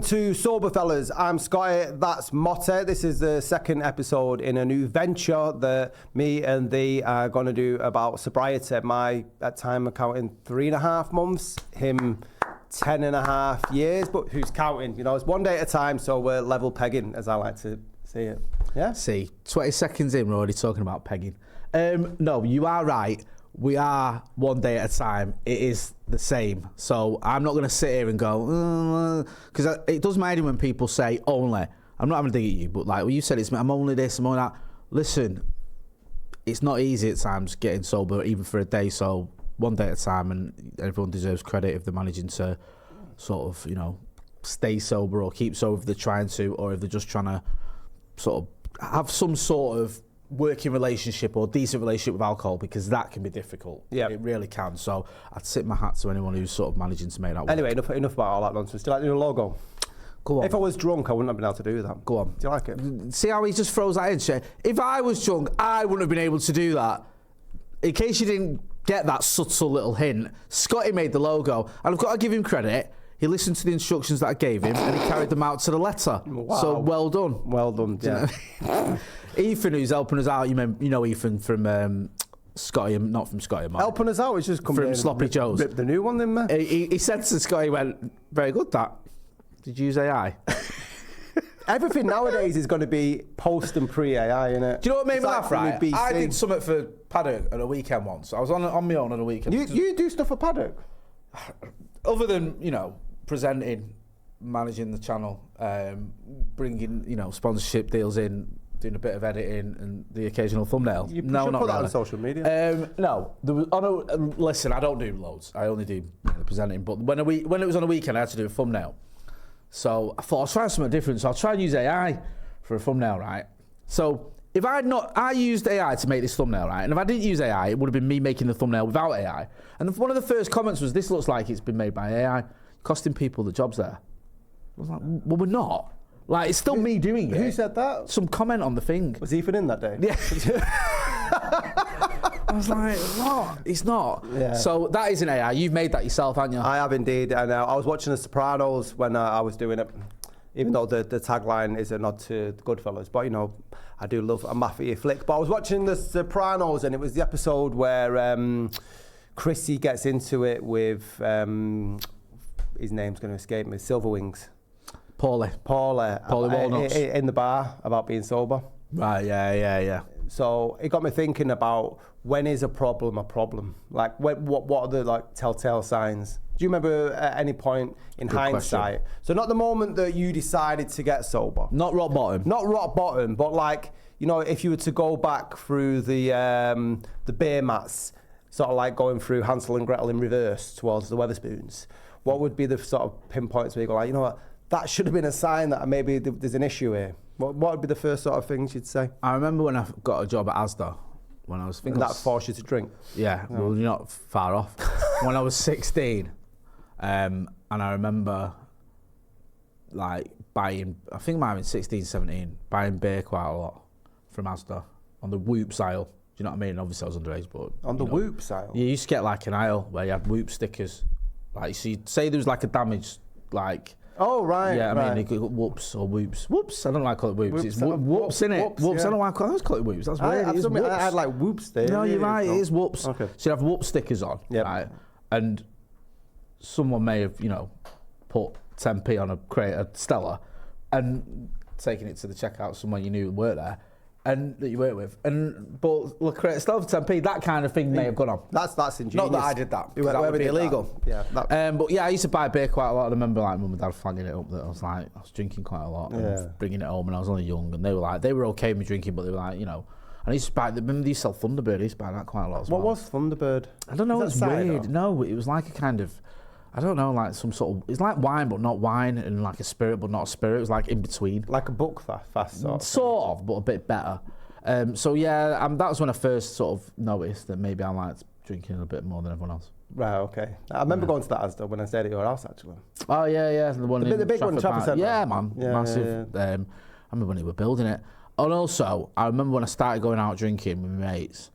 to Soberfellas. I'm Scotty, that's Motty. This is the second episode in a new venture that me and thee are going to do about sobriety. My, at time of counting, 3.5 months, him 10.5 years, but who's counting? You know, it's one day at a time, so we're level pegging, as I like to see it. Yeah? See, 20 seconds in, we're already talking about pegging. No, you are right. We are one day at a time. It is the same. So I'm not going to sit here and go, because it does mind me when people say only. I'm not having to dig at you, but like, well, you said, I'm only this, I'm only that. Listen, it's not easy at times getting sober, even for a day. So one day at a time, and everyone deserves credit if they're managing to sort of, you know, stay sober or keep sober if they're trying to, or if they're just trying to sort of have some sort of working relationship or decent relationship with alcohol, because that can be difficult. Yeah, it really can. So I'd tip my hat to anyone who's sort of managing to make that work. Anyway, enough about all that nonsense. Do you like the new logo? Go on. If I was drunk, I wouldn't have been able to do that. Go on. Do you like it? See how he just throws that in? Shit. If I was drunk, I wouldn't have been able to do that. In case you didn't get that subtle little hint, Scotty made the logo, and I've got to give him credit. He listened to the instructions that I gave him, and he carried them out to the letter. Wow. So well done. Well done, yeah. Ethan, who's helping us out, you know Ethan from Scotty, not from Scotty, man. Helping us out, it's just come from Sloppy Joe's. Rip the new one, then, man. He said to Scotty, he went, very good, that. Did you use AI? Everything nowadays is going to be post and pre-AI, innit? Do you know what made me laugh, right? BC. I did something for Paddock at a weekend once. I was on my own on a weekend. You do stuff for Paddock? Other than, you know, presenting, managing the channel, bringing, you know, sponsorship deals in, doing a bit of editing and the occasional thumbnail. You no, should not put that really. on social media. No, listen, I don't do loads. I only do presenting. But when it was on a weekend, I had to do a thumbnail. So I thought I'll try something different. So I'll try and use AI for a thumbnail, right? So if I used AI to make this thumbnail, right? And if I didn't use AI, it would have been me making the thumbnail without AI. And one of the first comments was, "This looks like it's been made by AI, costing people the jobs there." I was like, well, we're not. Like, it's still me doing it. Who said that? Some comment on the thing. Was Ethan in that day? Yeah. I was like, what? It's not. Yeah. So that is an AI. You've made that yourself, haven't you? I have indeed. And I was watching The Sopranos when I was doing it, even though the tagline is a nod to Goodfellas. But, you know, I do love a mafia flick. But I was watching The Sopranos, and it was the episode where Chrissy gets into it with, his name's going to escape me, Silverwings. Paulie Walnuts. In the bar about being sober. Right, yeah. So it got me thinking about, when is a problem a problem? Like, what are the like telltale signs? Do you remember at any point in hindsight? Question. So not the moment that you decided to get sober. Not rock bottom. Not rock bottom, but like, you know, if you were to go back through the beer mats, sort of like going through Hansel and Gretel in reverse towards the Weatherspoons, what would be the sort of pinpoints where you go like, you know what, that should have been a sign that maybe there's an issue here? What would be the first sort of things you'd say? I remember when I got a job at Asda, when I was thinking... And that forced you to drink? Yeah, well, you're not far off. When I was 16, and I remember, like, buying, I think I might have been 16, 17, buying beer quite a lot from Asda on the Whoops aisle. Do you know what I mean? Obviously, I was underage, but... On the Whoops aisle? You used to get, like, an aisle where you had Whoop stickers. Like, so you'd say there was, like, a damage, like... Oh, right. Yeah, I right. mean, you got whoops or whoops. Whoops, I don't like call it whoops. It's whoops, innit? Whoops, yeah. I don't know why I call it whoops. That's weird. I had like whoops there. No, you're right, it is whoops. Okay. So you have whoop stickers on, right? And someone may have, you know, put 10p on a crate of Stella and taken it to the checkout, someone you knew worked there, and that you worked with, and bought a crate of Stella for 10p. That kind of thing may have gone on. That's ingenious. Not that I did that, because that would be illegal. Yeah. But yeah, I used to buy beer quite a lot. I remember like mum and dad flagging it up that I was drinking quite a lot and bringing it home, and I was only young, and they were okay with me drinking, but they were like, you know. And I used to buy, remember they used to sell Thunderbird, I used to buy that quite a lot as well. What was Thunderbird? I don't know, it's weird. No, it was like a kind of, I don't know, like some sort of, it's like wine but not wine, and like a spirit but not a spirit. It was like in between. Like a book fast sort of. Sort of, but a bit better. So yeah, that was when I first sort of noticed that maybe I liked drinking a bit more than everyone else. Right, okay. I remember going to that Asda when I stayed at your house, actually. Oh yeah, the one in the big one in Trafford Centre. Yeah, man, massive. Yeah. I remember when they were building it. And also, I remember when I started going out drinking with my mates,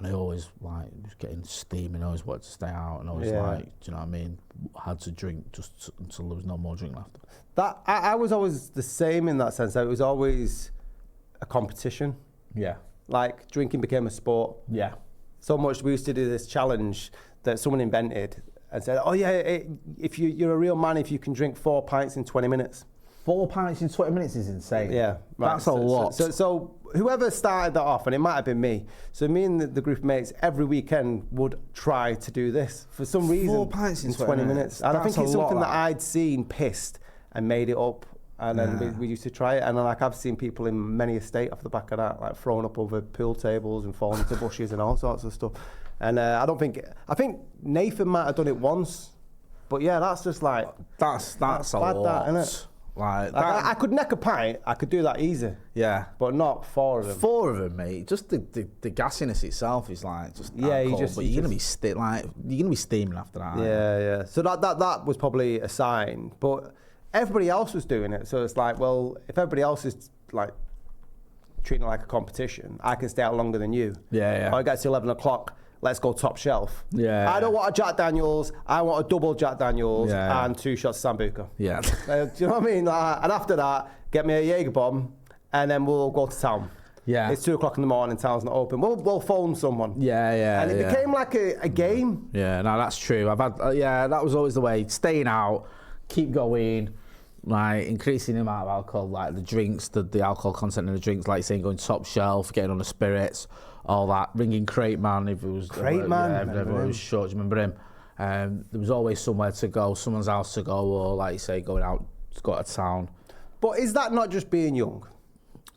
And I always like was getting steaming, always wanted to stay out, and always like, do you know what I mean? Had to drink just until there was no more drink left. That I was always the same in that sense. That it was always a competition. Yeah. Like drinking became a sport. Yeah. So much we used to do this challenge that someone invented and said, oh yeah, if you're a real man, if you can drink 4 pints in 20 minutes. 4 pints in 20 minutes is insane. Yeah, right. That's a lot. So whoever started that off, and it might have been me, so me and the group of mates every weekend would try to do this for some reason. 4 pints in 20 minutes. And I think it's something that I'd I'd seen pissed and made it up. And then we used to try it. And then, like, I've seen people in many a state off the back of that, like thrown up over pool tables and falling into bushes and all sorts of stuff. And I think Nathan might have done it once. But yeah, that's just like... That's a lot. That, isn't it? Like I could neck a pint, I could do that easy. Yeah. But not 4 of them. 4 of them, mate. Just the gassiness itself is like just alcohol, but you're gonna be you're gonna be steaming after that. Yeah. So that was probably a sign. But everybody else was doing it. So it's like, well, if everybody else is like treating it like a competition, I can stay out longer than you. Yeah. Or I get to 11 o'clock. Let's go top shelf. Yeah. I don't want a Jack Daniels. I want a double Jack Daniels and 2 shots of Sambuca. Yeah. Do you know what I mean? And after that, get me a Jaeger bomb, and then we'll go to town. Yeah. It's 2 o'clock in the morning. Town's not open. We'll phone someone. Yeah. And it became like a game. Yeah. No, that's true. I've had. That was always the way. Staying out, keep going. Like increasing the amount of alcohol, like the drinks, the alcohol content in the drinks, like saying going top shelf, getting on the spirits, all that. Ringing Crate Man if it was Crate Man, if it was short. Do you remember him? There was always somewhere to go, someone's house to go, or like you say, going out to go to town. But is that not just being young?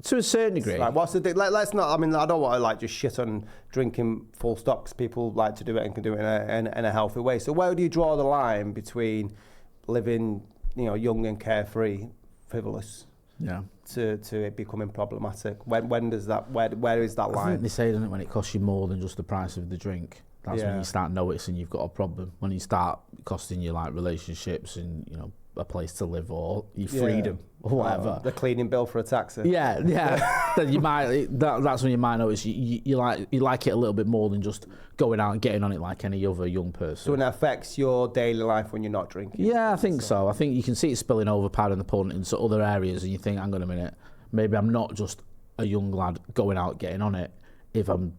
To a certain degree. Like, what's the thing? Let's not. I mean, I don't want to like just shit on drinking full stop because people like to do it and can do it in a healthy way. So where do you draw the line between living, young and carefree, frivolous, to it becoming problematic? When does that? Where is that line? I think they say, doesn't it, when it costs you more than just the price of the drink, that's when you start noticing you've got a problem. When you start costing you like relationships and a place to live or your freedom or whatever. The cleaning bill for a taxi. Yeah. Then you might. That's when you might notice you like it a little bit more than just going out and getting on it like any other young person. So it affects your daily life when you're not drinking. Yeah, I think so. I think you can see it spilling over powder the pun into other areas, and you think, hang on a minute, maybe I'm not just a young lad going out getting on it if I'm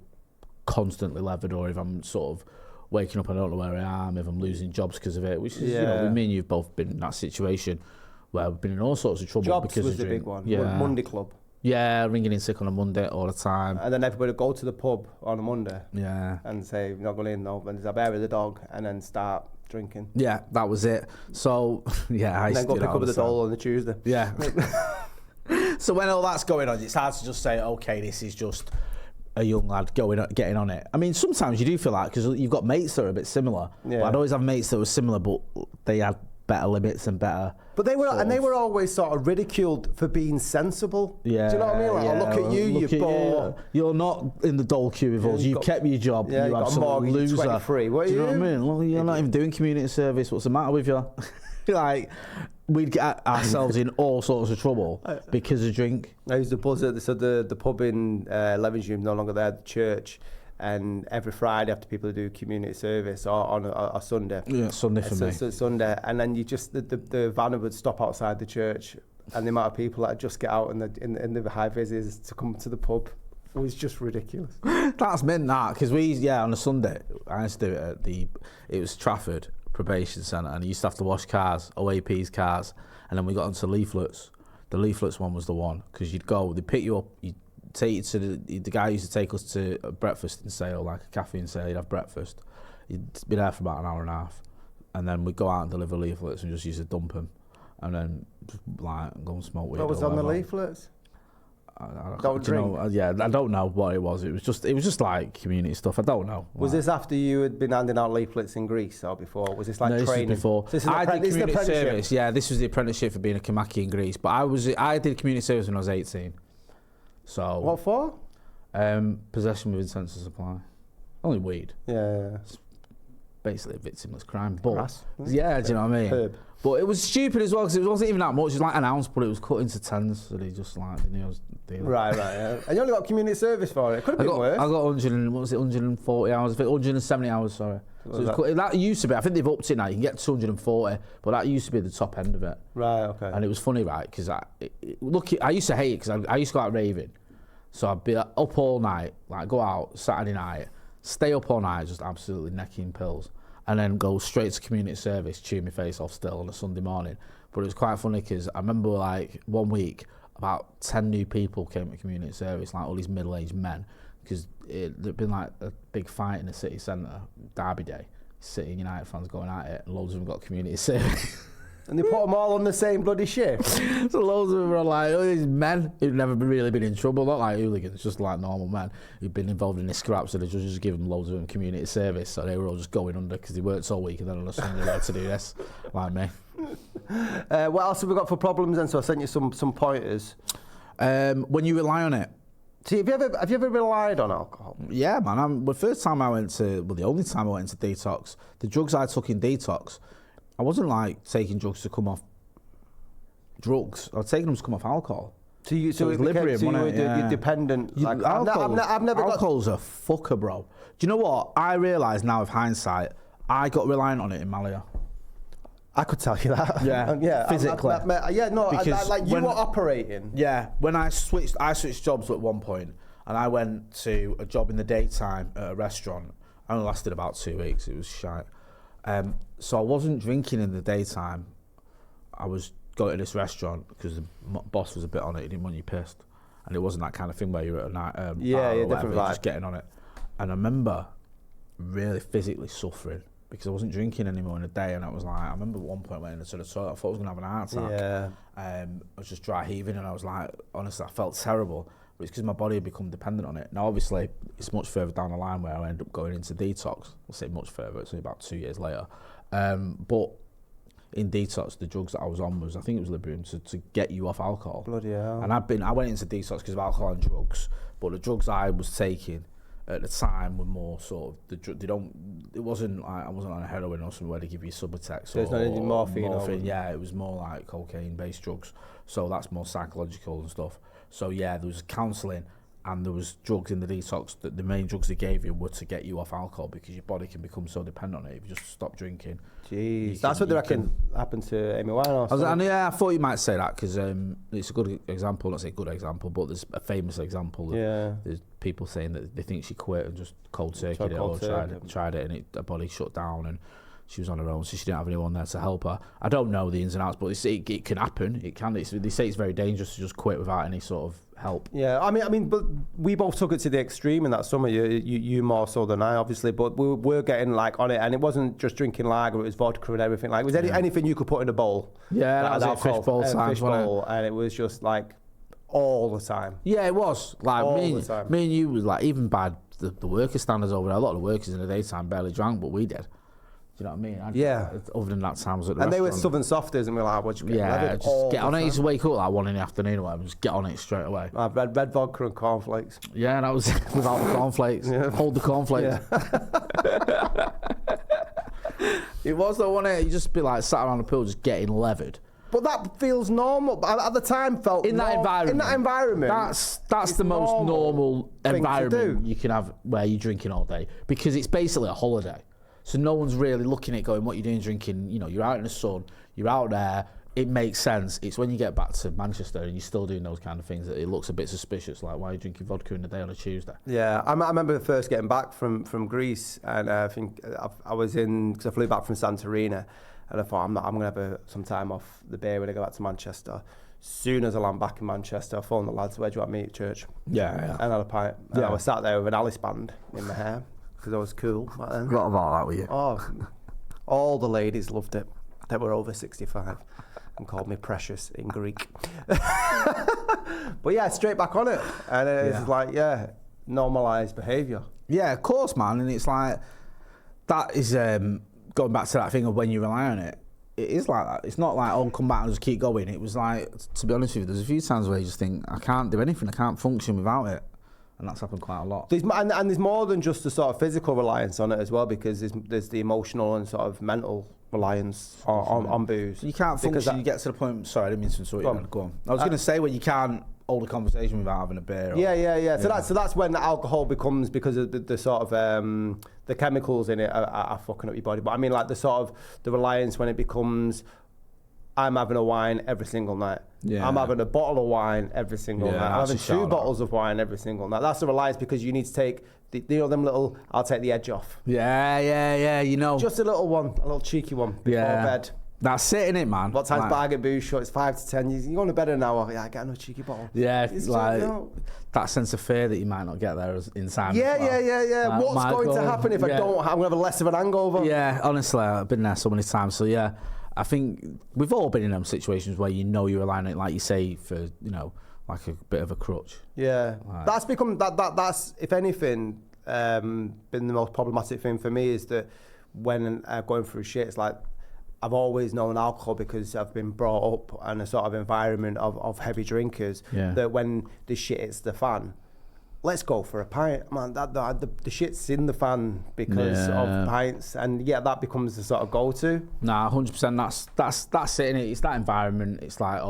constantly levered or if I'm sort of waking up, I don't know where I am, if I'm losing jobs because of it, which is, me and you've both been in that situation where we've been in all sorts of trouble. Jobs because was of the drink. big one. Yeah. Monday club. Yeah, ringing in sick on a Monday all the time. And then everybody would go to the pub on a Monday. Yeah. And say, you're not going in, no, and there's a bear with the dog, and then start drinking. Yeah, that was it. So, I and then go pick up the doll on the Tuesday. Yeah. So when all that's going on, it's hard to just say, okay, this is just a young lad getting on it. I mean, sometimes you do feel like, because you've got mates that are a bit similar. Yeah. I'd always have mates that were similar, but they had better limits and better. But they were always sort of ridiculed for being sensible. Yeah. Do you know what I mean? Like, look at you, you bore. You're not in the dole queue with us. You've kept your job. Yeah, you absolute loser. 23. What are do you know what I mean? Well, you're not even doing community service. What's the matter with you? Like, we'd get ourselves in all sorts of trouble because of drink. I used to buzz it. So the pub in Levenshulme, no longer there, the church. And every Friday after people do community service or on a Sunday. Yeah, Sunday for me. So Sunday. And then you just, the van would stop outside the church, and the amount of people that just get out in the high vises to come to the pub was just ridiculous. That's meant that, because on a Sunday, I used to do it at it was Trafford Probation Centre, and I used to have to wash cars, OAP's cars, and then we got onto leaflets. The leaflets one was the one, because they'd pick you up, you'd take you to the guy who used to take us to a breakfast in Sale, like a cafe in Sale. You'd have breakfast. You'd be there for about an hour and a half, and then we'd go out and deliver leaflets and just used to dump them, and then just, like go and smoke weed. What was on the leaflets? Don't drink. I don't know what it was. It was just like community stuff. I don't know. Was this after you had been handing out leaflets in Greece or before? Was this like training? This was before. So I did community service. Yeah, this was the apprenticeship for being a Kamaki in Greece. But I did community service when I was 18. So what for? Possession with intent to supply. Only weed. Yeah. basically a victimless crime. But Grass. yeah, do you know what I mean? Herb. But it was stupid as well because it wasn't even that much. It was like an ounce, but it was cut into tens. So they just like the nails deal. Right. Yeah. And you only got community service for it. Could have been worse. I got 140 hours. 170 hours. Sorry. So that used to be. I think they've upped it now. You can get 240, but that used to be the top end of it. Right. Okay. And it was funny, right? Because I used to hate it because I used to go out raving. So I'd be up all night, like go out Saturday night, stay up all night, just absolutely necking pills, and then go straight to community service, chew my face off still on a Sunday morning. But it was quite funny because I remember like one week, about 10 new people came to community service, like all these middle-aged men, because there'd been like a big fight in the city centre, Derby Day. City United fans going at it, and loads of them got community service. And they put them all on the same bloody shift. So loads of them were like, oh, these men who'd never really been in trouble, not like hooligans, just like normal men who'd been involved in this scrap. So the judges just give them loads of them community service. So they were all just going under because they worked all week and then on a Sunday they had to do this, like me. What else have we got for problems then? So I sent you some pointers. When you rely on it. See, have you ever relied on alcohol? Yeah, man. The first time I went to, well, the only time I went into Detox, the drugs I took in Detox, I wasn't like taking drugs to come off drugs. I was taking them to come off alcohol. So you were dependent. Like, I've never got... Alcohol's a fucker, bro. Do you know what? I realise now with hindsight, I got reliant on it in Malia. I could tell you that. Yeah, physically. You were operating. Yeah, when I switched jobs at one point, and I went to a job in the daytime at a restaurant. I only lasted about 2 weeks. It was shite. So I wasn't drinking in the daytime. I was going to this restaurant because the boss was a bit on it. He didn't want you pissed, and it wasn't that kind of thing where you're at a night. Different vibe. Just getting on it. And I remember really physically suffering because I wasn't drinking anymore in the day, and I was like, I remember at one point went into the toilet. I thought I was gonna have an heart attack. Yeah. I was just dry heaving, and I was like, honestly, I felt terrible. But it's because my body had become dependent on it. Now, obviously, it's much further down the line where I ended up going into Detox. I'll say much further, it's only about 2 years later. But in Detox, the drugs that I was on I think it was Librium, to get you off alcohol. Bloody hell. And I went into Detox because of alcohol and drugs, but the drugs I was taking at the time were more sort of, it wasn't like, I wasn't on a heroin or something where they give you Subutex. There's no morphine. Yeah, it was more like cocaine-based drugs. So that's more psychological and stuff. So yeah, there was counselling and there was drugs in the Detox. That the main drugs they gave you were to get you off alcohol because your body can become so dependent on it if you just stop drinking. Jeez, that's what they reckon happened to Amy Winehouse. I thought you might say that because it's a good example. Not say good example, but there's a famous example. There's people saying that they think she quit and just cold circuited it or tried it and her body shut down and she was on her own, so she didn't have anyone there to help her. I don't know the ins and outs, but it can happen. It can. They say it's very dangerous to just quit without any sort of help. Yeah, I mean, but we both took it to the extreme in that summer. You more so than I, obviously, but we were getting like on it, and it wasn't just drinking lager; it was vodka and everything. Like, was anything you could put in a bowl? Yeah, that was it. Fishbowl times, and it was just like all the time. Yeah, it was like me and you was like even by the worker standards over there. A lot of the workers in the daytime barely drank, but we did. Do you know what I mean? Other than that time I was at the restaurant. They were Southern softies and we were like, what you get? Yeah, just get on it. You used to wake up like 1 in the afternoon or whatever, just get on it straight away. I've red vodka and cornflakes. Yeah, that was without the cornflakes. Yeah. Hold the cornflakes. Yeah. It was though, wasn't it? You just be like sat around the pool just getting levered. But that feels normal. But at the time felt in that environment. That's the most normal environment you can have where you're drinking all day because it's basically a holiday. So no one's really looking at going, what are you doing drinking? You know, you're out in the sun, you're out there, it makes sense. It's when you get back to Manchester and you're still doing those kind of things that it looks a bit suspicious, like why are you drinking vodka in the day on a Tuesday? Yeah, I remember first getting back from Greece and I think I was because I flew back from Santorini and I thought I'm going to have some time off the beer when I go back to Manchester. Soon as I land back in Manchester, I phoned the lads, where do you want me at church? Yeah. And had a pint. And I was sat there with an Alice band in my hair. Because I was cool back then. What about that, were you? Oh, all the ladies loved it. They were over 65 and called me precious in Greek. But yeah, straight back on it. And it's like, normalised behaviour. Yeah, of course, man. And it's like, that is going back to that thing of when you rely on it. It is like that. It's not like, oh, come back and just keep going. It was like, to be honest with you, there's a few times where you just think, I can't do anything. I can't function without it. And that's happened quite a lot. And there's more than just the sort of physical reliance on it as well, because there's the emotional and sort of mental reliance on booze. You can't function. You get to the point. Sorry, I didn't mean to insult you. Go on. I was going to say when you can't hold a conversation without having a beer. Yeah. So that's when alcohol becomes, because of the sort of the chemicals in it are fucking up your body. But I mean, like the sort of the reliance when it becomes, I'm having a wine every single night. Yeah. I'm having a bottle of wine every single night. I'm having 2 bottles of wine every single night. That's the reliance, because you need to take them little, I'll take the edge off. Yeah. You know, just a little one, a little cheeky one before bed. That's it, innit, man? What time's bag of booze short? It's 5 to 10. You go to bed in an hour. Yeah, I get another cheeky bottle. Yeah, it's like that sense of fear that you might not get there in time. Yeah. Like, what's going to happen if I don't? I'm gonna have less of an hangover. Yeah, honestly, I've been there so many times. So yeah, I think we've all been in them situations where you're relying on it, like you say, for like a bit of a crutch. Yeah, like, that's become that's if anything been the most problematic thing for me, is that when going through shit, it's like, I've always known alcohol because I've been brought up in a sort of environment of heavy drinkers, that when the shit hits the fan, let's go for a pint, man. The shit's in the fan because of pints, and that becomes the sort of go-to. Nah, 100%. That's it, innit? It's that environment. It's like,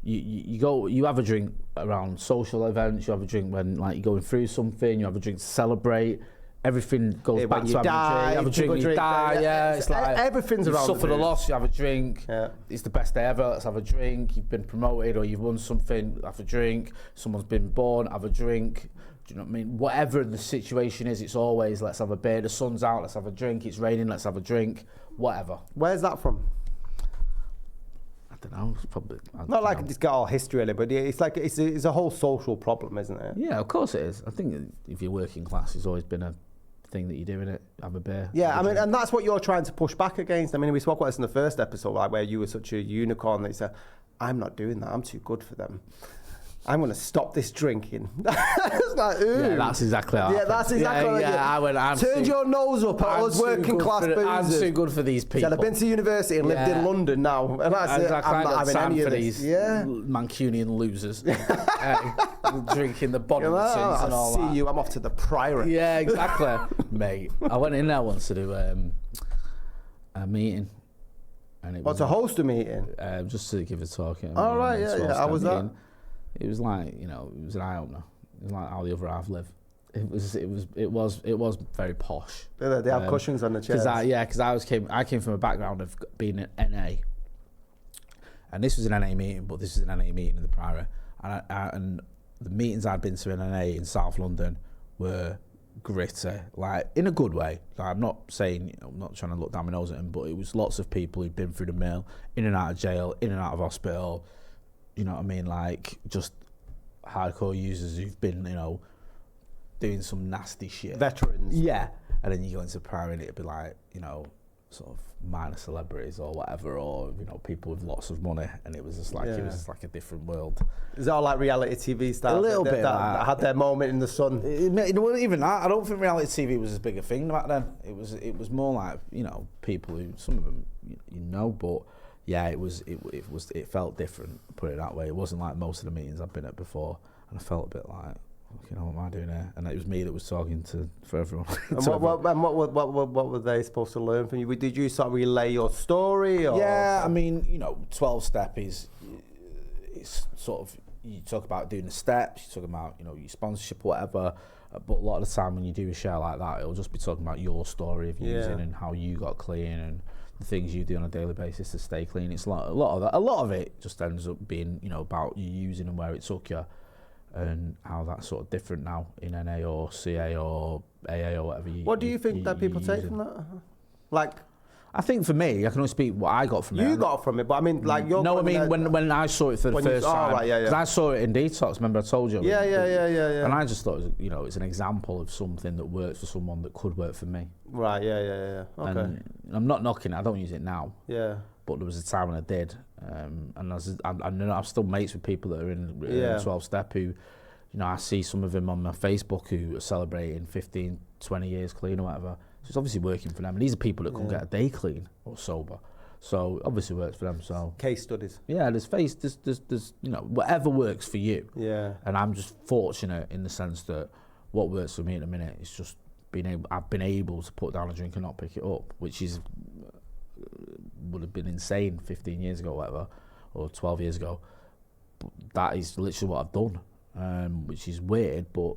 you have a drink around social events. You have a drink when you're going through something. You have a drink to celebrate. Everything goes back to having a drink. You have a drink, you die. Yeah, it's like everything's around. You suffered a loss, you have a drink. Yeah. It's the best day ever. Let's have a drink. You've been promoted or you've won something. Have a drink. Someone's been born. Have a drink. Do you know what I mean? Whatever the situation is, it's always let's have a beer. The sun's out. Let's have a drink. It's raining. Let's have a drink. Whatever. Where's that from? I don't know. It's probably not like it's got all history in it, but it's like it's a whole social problem, isn't it? Yeah, of course it is. I think if you're working class, it's always been a thing that you're doing it, have a beer. Yeah, I mean, and that's what you're trying to push back against. I mean, we spoke about this in the first episode, like where you were such a unicorn that you said, I'm not doing that, I'm too good for them. I'm going to stop this drinking. It's like, ooh. Yeah, that's exactly how. Yeah, that's exactly how. Turned your nose up at us working class boozers. I'm too good for these people. Said, I've been to university and lived in London now, and that's it. I'm not having any of these. Mancunian losers drinking the Bonningsons and all that. I see you. I'm off to the Priory. Yeah, exactly, mate. I went in there once to do a meeting. And it was to host a meeting? Just to give a talk. All right, yeah. How was that? It was like, it was an eye opener. It was like how the other half live. It was very posh. They have cushions on the chairs. Because I came from a background of being an NA, and this was an NA meeting, but this was an NA meeting in the Priory, and the meetings I'd been to in NA in South London were gritty, like in a good way. Like, I'm not saying, I'm not trying to look down my nose at them, but it was lots of people who'd been through the mill, in and out of jail, in and out of hospital. You know what I mean? Like, just hardcore users who've been, doing some nasty shit. Veterans. Yeah. And then you go into Priory and it'd be like, sort of minor celebrities or whatever, or, people with lots of money. And it was just like, it was just like a different world. Is that all like reality TV style? A little bit. That had their moment in the sun. Even that, I don't think reality TV was as big a thing back then. It was more like, people who, some of them, but... Yeah, it felt different, put it that way. It wasn't like most of the meetings I've been at before, and I felt a bit like, what am I doing here? And it was me that was talking for everyone. And what were they supposed to learn from you? Did you sort of relay your story? Or? Yeah, I mean, 12-step is, it's sort of, you talk about doing the steps, you talk about, your sponsorship or whatever, but a lot of the time when you do a show like that, it'll just be talking about your story of using and how you got clean and the things you do on a daily basis to stay clean. It's a lot of it just ends up being, about you using and where it took you, and how that's sort of different now in NA or CA or AA or whatever. What do you think that people take from that? Like, I think for me, I can only speak what I got from it. You got from it, but I mean, like, you're... No, I mean, when I saw it for the first time, because I saw it in Detox, remember I told you? Yeah. And I just thought, it's an example of something that works for someone that could work for me. Right, yeah. Okay. And I'm not knocking it, I don't use it now. Yeah. But there was a time when I did, and I'm still mates with people that are in 12-step who, I see some of them on my Facebook who are celebrating 15, 20 years clean or whatever. So it's obviously working for them. And these are people that couldn't get a day clean or sober. So obviously works for them. So Case studies. yeah, there's whatever works for you. Yeah. And I'm just fortunate in the sense that what works for me at the minute is just I've been able to put down a drink and not pick it up, which would have been insane 15 years ago, or whatever, or 12 years ago. But that is literally what I've done, which is weird, but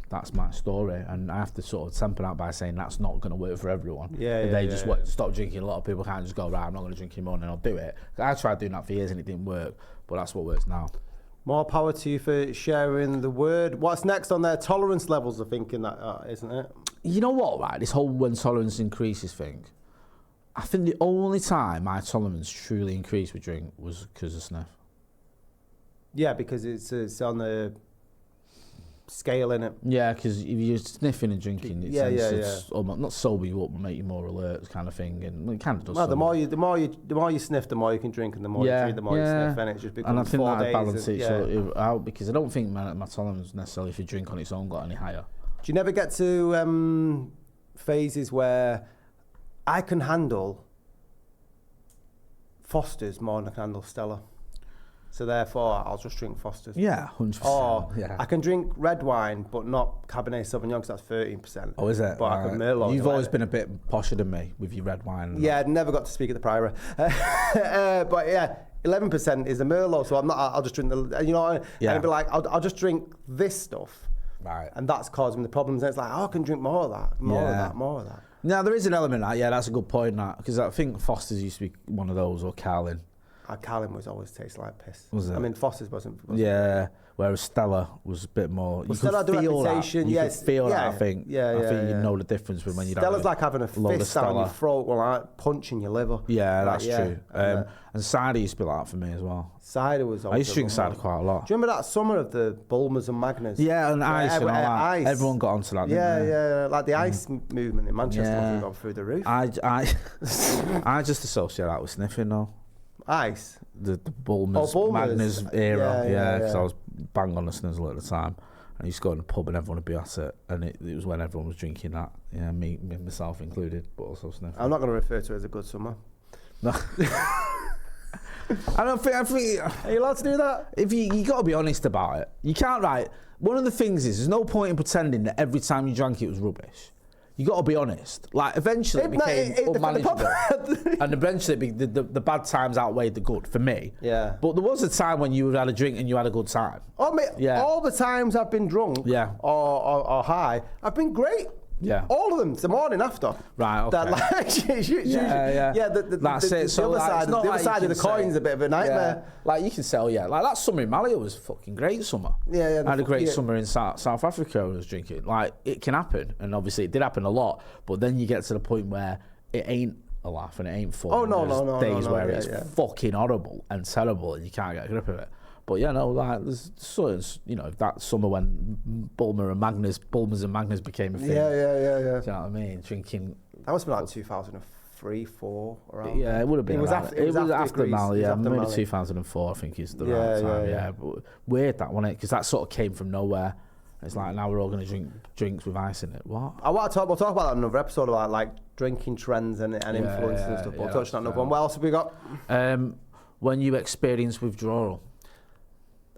that's my story, and I have to sort of temper that by saying that's not going to work for everyone. If they just want to stop drinking, a lot of people can't just go, right, I'm not going to drink anymore, and I'll do it. I tried doing that for years and it didn't work, but that's what works now. More power to you for sharing the word. What's next on their tolerance levels? I think in that, isn't it? You know what, right? This whole when tolerance increases thing. I think the only time my tolerance truly increased with drink was because of sniff. Yeah, because it's on the scale, innit? Yeah, because if you're sniffing and drinking, it's almost not sober you up, but make you more alert, kind of thing, and it kind of does. Well, the more you sniff, the more you can drink, and the more you drink, the more you sniff, and it just becomes. And I think 4 that days balance it out, because I don't think my tolerance necessarily, if you drink on its own, got any higher. Do you never get to phases where I can handle Foster's more than I can handle Stella? So therefore, I'll just drink Foster's. Yeah, 100%. Or yeah. I can drink red wine, but not Cabernet Sauvignon, because that's 13%. Oh, is it? But I can Merlot. You've always been a bit posher than me with your red wine. Yeah, I'd never got to speak at the Priory. But yeah, 11% is the Merlot, so I'll just drink the, you know, and it'd be like, I'll just drink this stuff. Right. And that's causing me the problems. And it's like, I can drink more of that, more of that. Now, there is an element of that. Yeah, that's a good point, that, because I think Foster's used to be one of those, or Carlin. Carlin was always taste like piss. Was it? I mean, Foster's wasn't. Yeah, whereas Stella was a bit more. You Stella could feel that. You could feel that. I think. I think you know the difference when you. Stella's like having a fist down your throat, or like punching your liver. Yeah, that's true. And cider used to be like that for me as well. Cider was. I used to drink cider quite a lot. Do you remember that summer of the Bulmers and Magners? Yeah, and ice and all that. Ice. Everyone got onto that. Yeah, like the ice movement in Manchester has gone through the roof. I just associate that with sniffing though. Ice? The Bulmers, Magners era, because I was bang on the snizzle at the time. And I used to go in the pub and everyone would be at it. And it was when everyone was drinking that. Yeah, me myself included, but also sniffing. I'm not going to refer to it as a good summer. No. I think. Are you allowed to do that? If you got to be honest about it. You can't, right? One of the things is, there's no point in pretending that every time you drank it was rubbish. You got to be honest. Like, eventually it became unmanageable. And eventually the bad times outweighed the good, for me. Yeah. But there was a time when you had a drink and you had a good time. Oh, mate, all the times I've been drunk or high, I've been great. Yeah. All of them, the morning after. Right, okay. That, like, That's it. So the other side of the coin's a bit of a nightmare. Yeah. Like, you can sell, like that summer in Malia was fucking great summer. Yeah. I had a great summer in South Africa when I was drinking. Like, it can happen, and obviously it did happen a lot, but then you get to the point where it ain't a laugh and it ain't fun. Oh, no. Days where it's fucking horrible and terrible and you can't get a grip of it. But like there's certain, if that summer when Bulmers and Magners became a thing. Yeah. Do you know what I mean? Drinking. That must be like 2003, 4 around. Yeah, it would have been. It was after Mali. Yeah, maybe 2004. I think is the right time. Yeah. But weird that, wasn't it? Because that sort of came from nowhere. It's like now we're all going to drink drinks with ice in it. What? We'll talk about that in another episode about like drinking trends and influences and stuff. We'll touch on another one. What else have we got? When you experience withdrawal.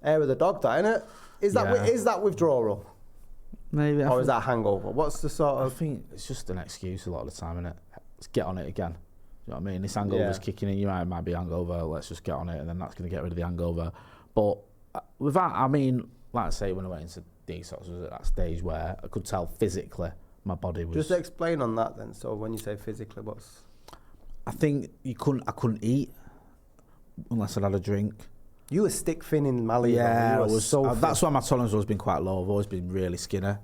Hair of the dog, that, innit? Is that withdrawal? Maybe. Or is that hangover? What's the sort of... I think it's just an excuse a lot of the time, innit? Let's get on it again. You know what I mean? This hangover's kicking in. You might be hangover. Let's just get on it, and then that's going to get rid of the hangover. But with that, I mean, like I say, when I went into detox, I was at that stage where I could tell physically my body was... Just explain on that then. So when you say physically, what's... I think I couldn't eat unless I'd had a drink. You were stick thin in Mali. Yeah, that's why my tolerance has always been quite low. I've always been really skinny.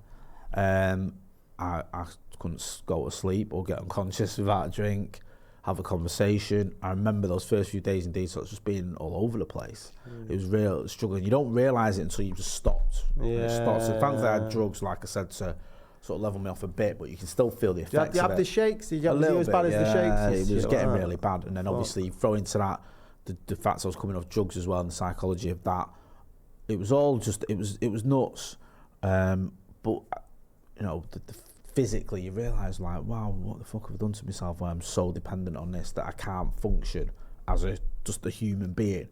I couldn't go to sleep or get unconscious without a drink, have a conversation. I remember those first few days in detox just being all over the place. It was real struggling. You don't realise it until you've just stopped. So thankfully I had drugs, like I said, to sort of level me off a bit, but you can still feel the effects. Did you have the shakes? Did you have as bad as the shakes? It was getting really bad. And then obviously you throw into that the fact I was coming off drugs as well, and the psychology of that. It was all just, it was nuts. But, the physically, you realise, like, wow, what the fuck have I done to myself where I'm so dependent on this that I can't function as just a human being.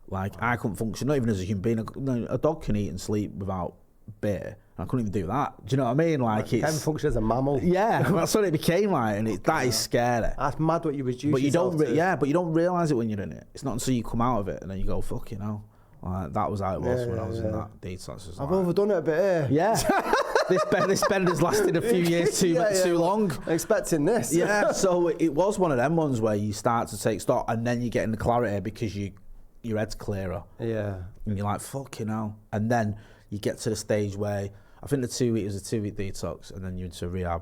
Like, I couldn't function, not even as a human being. A dog can eat and sleep without beer. I couldn't even do that. Do you know what I mean? Like, it can function as a mammal. Yeah, that's what it became like, and that is scary. That's mad what you reduce but you yourself don't, to. but you don't realise it when you're in it. It's not until you come out of it and then you go, fuck, you know. Like, that was how it was when I was in that detox. I've overdone it a bit here. Yeah. this bender's lasted a few years too long. I'm expecting this. Yeah, so it was one of them ones where you start to take stock and then you get into clarity because your head's clearer. Yeah. And you're like, fuck, you know. And then you get to the stage where, I think the 2 week was a 2 week detox, and then you're into rehab,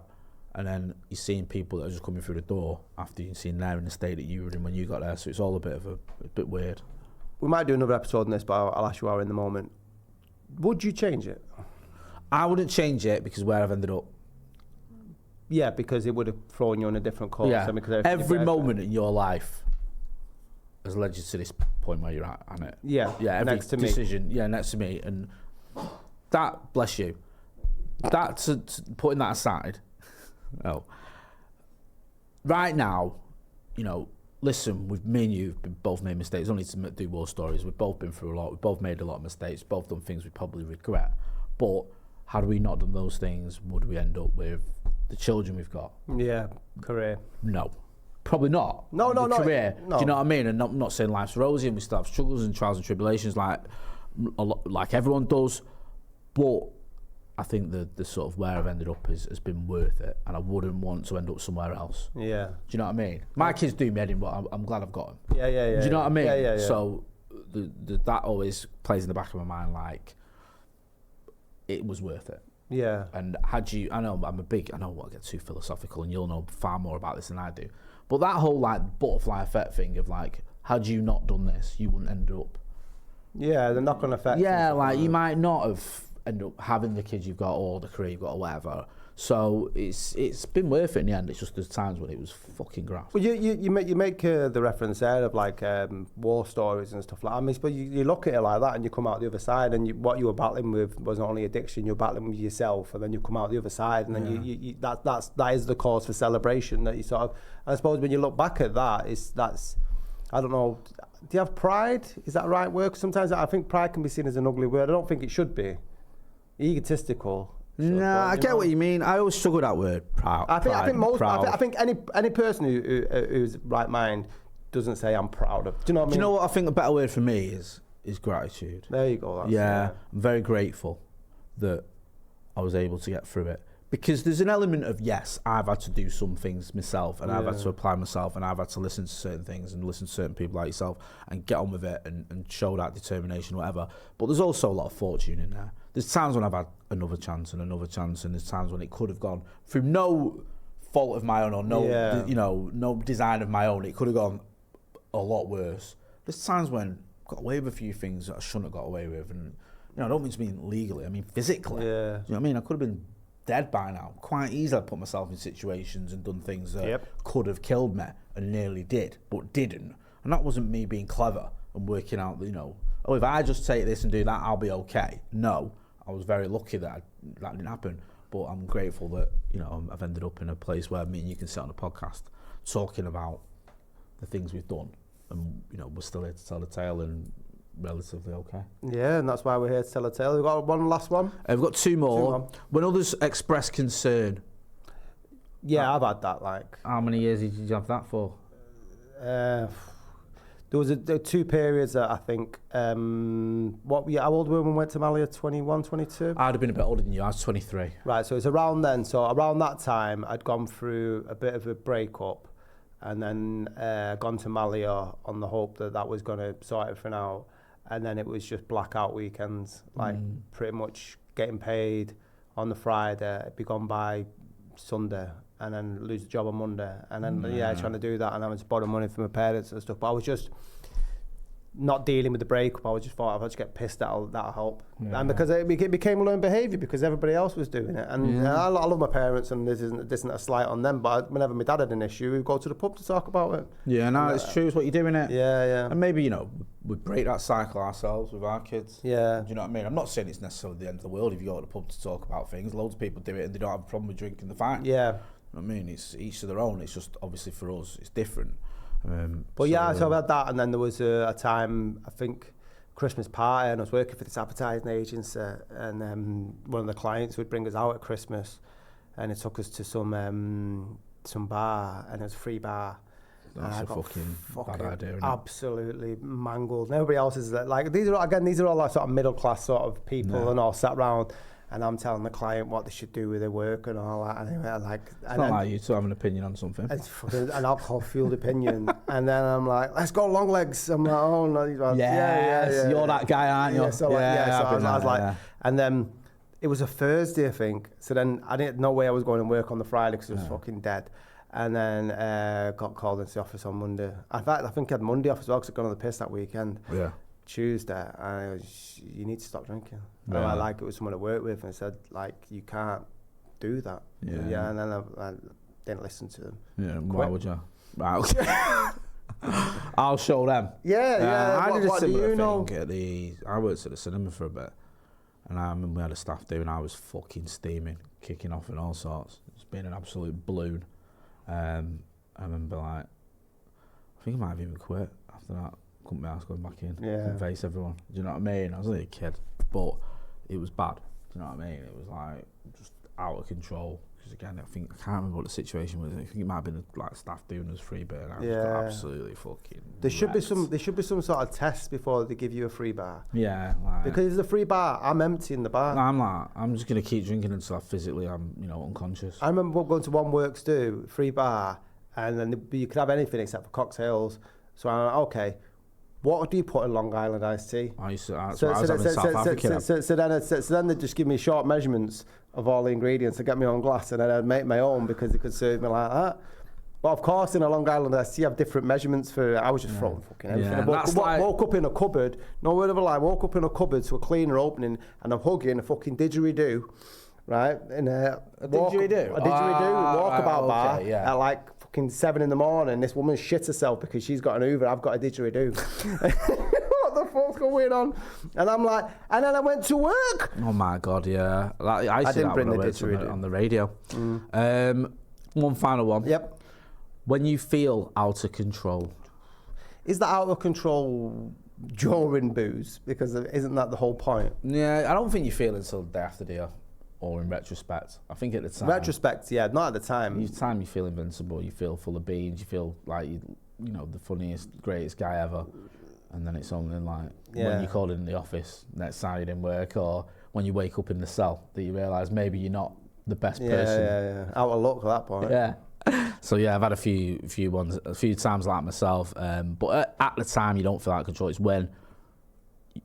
and then you're seeing people that are just coming through the door after you've seen them in the state that you were in when you got there. So it's all a bit weird. We might do another episode on this, but I'll ask you how in the moment. Would you change it? I wouldn't change it because where I've ended up. Yeah, because it would have thrown you on a different course. Yeah. I mean, every moment in your life has led you to this point where you're at, hasn't it? Yeah. Yeah. Every next to decision. me. Yeah, next to me, and that, bless you. That putting that aside. Oh. Right now, you know. Listen, me and you have both made mistakes. Only to do war stories. We've both been through a lot. We've both made a lot of mistakes. Both done things we probably regret. But had we not done those things, would we end up with the children we've got? Yeah, career. No, probably not. No, career. No. Do you know what I mean? And I'm not saying life's rosy and we still have struggles and trials and tribulations like everyone does. But I think the sort of where I've ended up has been worth it, and I wouldn't want to end up somewhere else. Yeah. Do you know what I mean? My kids do me in, but I'm glad I've got them. Yeah. Do you know what I mean? Yeah. So that always plays in the back of my mind, like, it was worth it. Yeah. And I know I won't get too philosophical, and you'll know far more about this than I do. But that whole, like, butterfly effect thing of, like, had you not done this, you wouldn't end up. Yeah, the knock-on effect. Yeah, like, you might not have end up having the kids you've got or the career you've got or whatever. So it's been worth it in the end. It's just there's times when it was fucking graft. Well, you make the reference there of like war stories and stuff like that. I mean, but you look at it like that and you come out the other side, and what you were battling with was not only addiction, you're battling with yourself, and then you come out the other side, and then that is the cause for celebration that you sort of. And I suppose when you look back at that, that's I don't know. Do you have pride? Is that the right word? Sometimes I think pride can be seen as an ugly word. I don't think it should be. Egotistical. No, I get what you mean. I always struggle with that word, proud. I think any person who's right mind doesn't say I'm proud of. Do you know what I mean? Do you know what I think a better word for me is gratitude. There you go. I'm very grateful that I was able to get through it. Because there's an element of, yes, I've had to do some things myself, and I've had to apply myself, and I've had to listen to certain things and listen to certain people like yourself and get on with it and show that determination, whatever. But there's also a lot of fortune in there. There's times when I've had another chance, and there's times when it could have gone through no fault of my own or no design of my own. It could have gone a lot worse. There's times when I got away with a few things that I shouldn't have got away with, and I don't mean to mean legally, I mean physically. Yeah. Do you know what I mean? I could have been dead by now. Quite easily put myself in situations and done things that could have killed me and nearly did, but didn't. And that wasn't me being clever and working out, if I just take this and do that, I'll be okay. No, I was very lucky that didn't happen. But I'm grateful that, I've ended up in a place where me and you can sit on a podcast talking about the things we've done. And, we're still here to tell the tale and relatively okay. Yeah, and that's why we're here to tell a tale. We've got one last one. We've got two more. When others express concern. Yeah, I've had that. Like, how many years did you have that for? There was 2 periods that I think. How old were we when we went to Malia? 21, 22? I'd have been a bit older than you. I was 23. Right, so it's around then. So around that time, I'd gone through a bit of a breakup, and then gone to Malia on the hope that was going to sort everything out. And then it was just blackout weekends, like pretty much getting paid on the Friday, be gone by Sunday, and then lose the job on Monday. And then, trying to do that. And I was borrowing money from my parents and stuff. But I was just, not dealing with the breakup, I just thought if I just get pissed, that'll help. And because it became learned behaviour because everybody else was doing it. And I love my parents, and this isn't a slight on them, but whenever my dad had an issue, we'd go to the pub to talk about it. Yeah, no, it's true. It's what you're doing it. Yeah. And maybe, we break that cycle ourselves with our kids. Yeah. Do you know what I mean? I'm not saying it's necessarily the end of the world if you go to the pub to talk about things. Loads of people do it and they don't have a problem with drinking the fine. Yeah. You know what I mean? It's each to their own. It's just, obviously, for us, it's different. So I had that, and then there was a time, I think, Christmas party, and I was working for this advertising agency, and one of the clients would bring us out at Christmas, and it took us to some bar, and it was a free bar. That's a fucking bad idea, isn't it? Absolutely mangled. And everybody else is like, these are all like sort of middle class sort of people, and all sat round. And I'm telling the client what they should do with their work and all that. And anyway, it's not like you to have an opinion on something. It's fucking an alcohol-fueled opinion. And then I'm like, let's go long legs. I'm like, oh no, yeah. You're that guy, aren't you? I was like, and then it was a Thursday, I think. So then I didn't know where I was going to work on the Friday because it was fucking dead. And then got called into the office on Monday. In fact, I think I had Monday off as well because I'd gone on the piss that weekend. Yeah. Tuesday, and it was, you need to stop drinking. And I it was someone I worked with, and said, like, you can't do that. Yeah. And then I didn't listen to them. Yeah, why would you? Right. I'll show them. Yeah. I did a similar thing I worked at the cinema for a bit, and I remember we had a staff do, and I was fucking steaming, kicking off and all sorts. It's been an absolute balloon. I remember, like, I think I might have even quit after that. Couldn't be asked going back in and face everyone. Do you know what I mean? I was only a kid, but it was bad. Do you know what I mean? It was like just out of control. Because again, I can't remember what the situation was. I think it might have been like staff doing us free beer. And I was absolutely fucking. There should be some sort of test before they give you a free bar. Yeah, because it's a free bar. I'm empty in the bar. No, I'm just gonna keep drinking until I'm unconscious. I remember going to One Works do free bar, and then you could have anything except for cocktails. So I'm like, okay. What do you put in Long Island iced tea? I was having South Africa. So then they just give me short measurements of all the ingredients to get my own glass, and then I'd make my own because they could serve me like that. But of course, in a Long Island iced tea, you have different measurements for. I was just throwing fucking everything. I woke up in a cupboard. No word of a lie. Woke up in a cupboard to a cleaner opening, and I'm hugging a fucking didgeridoo, right? In a didgeridoo. A didgeridoo walkabout bar at like 7 in the morning. This woman shit herself because she's got an Uber, I've got a didgeridoo. What the fuck's going on? And I'm like, and then I went to work. Oh my god, yeah. I didn't bring the didgeridoo on the radio. One final one. Yep. When you feel out of control. Is that out of control during booze? Because isn't that the whole point? Yeah, I don't think you feel until the day after, do you? Or in retrospect. I think at the time. Retrospect, yeah, not at the time. You feel invincible, you feel full of beans, you feel like the funniest, greatest guy ever. And then it's only like when you call in the office next time you didn't work, or when you wake up in the cell that you realise maybe you're not the best person. Yeah. Out of luck at that point. Yeah. So yeah, I've had a few times like myself. But at the time you don't feel out of control. It's when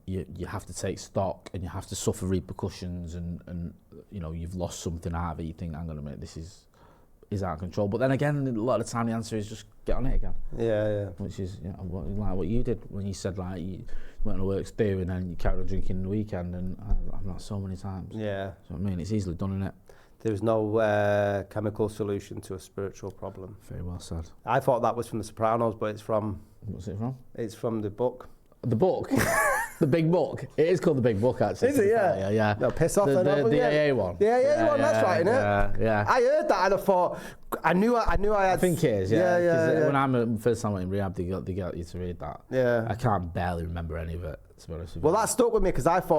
you have to take stock and you have to suffer repercussions and you've lost something out of it. You think, I'm gonna make this is out of control. But then again, a lot of the time the answer is just get on it again. Yeah. Which is like what you did when you said like you went to work do and then you carried on drinking in the weekend, and I've done that so many times. Yeah. So I mean, it's easily done, isn't it? There's no chemical solution to a spiritual problem. Very well said. I thought that was from The Sopranos, but it's from. What's it from? It's from the book. The book? The Big Book? It is called The Big Book, actually. Is it? Yeah. No, piss off. The AA one. The AA one, that's right, innit? Yeah. I heard that and I thought, I knew I had. I think it is, yeah. When I'm first time in rehab, they got you to read that. Yeah. I can't barely remember any of it, to be honest with you. Well, that stuck with me because I've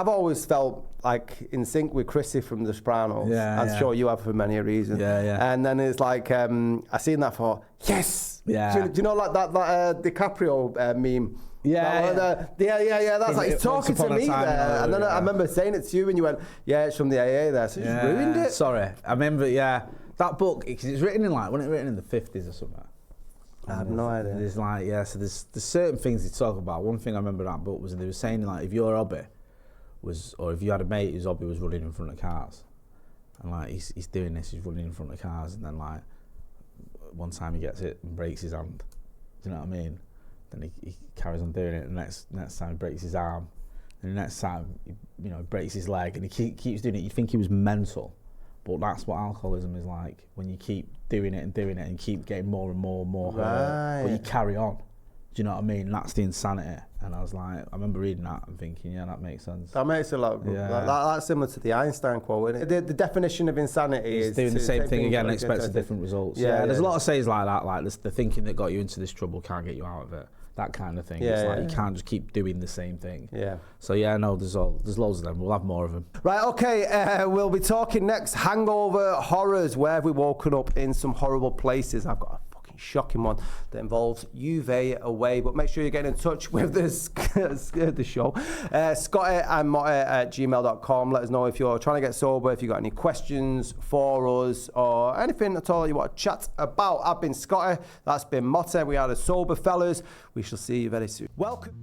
always felt like in sync with Chrissy from The Sopranos. I'm sure you have for many a reason. Yeah. And then it's like, I seen that for, yes! Yeah. Do you know like that DiCaprio meme? Yeah. That's like, he's talking to me there. And then I remember saying it to you and you went, yeah, it's from the AA there. So you just ruined it. Sorry. I remember, that book, because it's written in wasn't it written in the 50s or something? I have no idea. There's so there's certain things they talk about. One thing I remember that book was they were saying like if your hobby was, or if you had a mate whose hobby was running in front of cars, and like he's doing this, he's running in front of cars, and then like one time he gets it and breaks his hand. Do you know what I mean? Then he carries on doing it, and next time he breaks his arm, and the next time he breaks his leg, and he keeps doing it. You think he was mental, but that's what alcoholism is like. When you keep doing it and keep getting more and more hurt, but you carry on. Do you know what I mean? That's the insanity. And I was like, I remember reading that and thinking, yeah, that makes sense. That makes a lot. Yeah. That's similar to the Einstein quote. Isn't it? The definition of insanity is doing the same thing again and expecting different results. Yeah, there's a lot of sayings like that, like the thinking that got you into this trouble can't get you out of it. That kind of thing. It's like you can't just keep doing the same thing. Yeah. So yeah, no, there's loads of them. We'll have more of them. Right. Okay. We'll be talking next hangover horrors. Where have we woken up in some horrible places? I've got a shocking one that involves UV away, but make sure you're getting in touch with the show. Scotty and Motty at gmail.com. Let us know if you're trying to get sober, if you've got any questions for us or anything at all you want to chat about. I've been Scotty, that's been Motty. We are the Soberfellas. We shall see you very soon. Welcome.